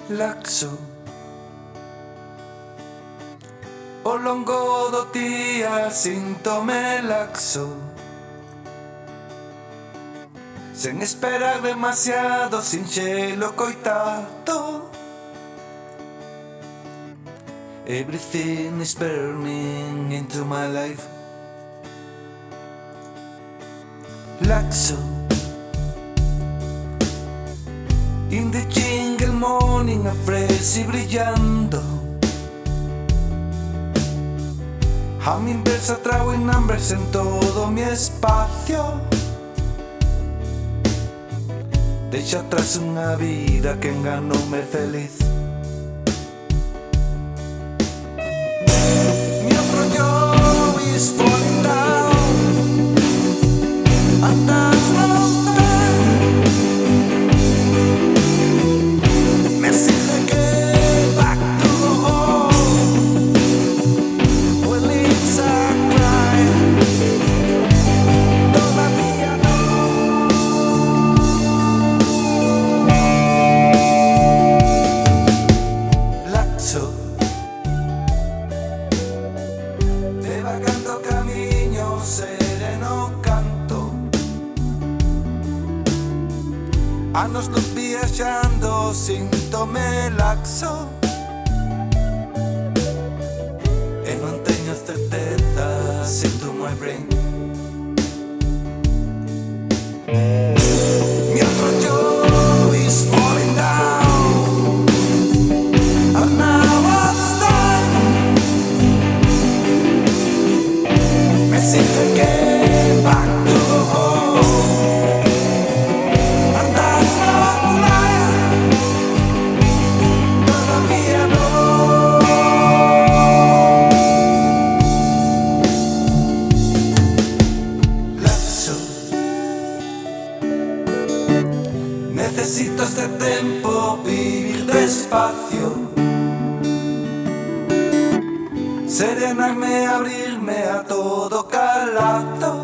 laxo ao longo do día síntome laxo, sen esperar demasiado, sinxelo coitado. Everything is burning into my life. Laxo in the jingle morning, afresh y brillando. A mi inversa trago en numbers en todo mi espacio. Deixo atrás unha vida que enganoume feliz. Mi otro yo is falling down, and that's no time. Me exige que back to the home. Well, it's a crime. Todavía no. Laxo devagando camiño, sereno canto. Anos luz viaxando, síntome laxo. E non teño certeza, sinto my brain. Mi otro yo is falling down, and now it's time. Me exige que back to the home, and that's not lying. Todavía no. Laxo, necesito este tempo, vivir despacio, serenarme, abrirme a todo calado.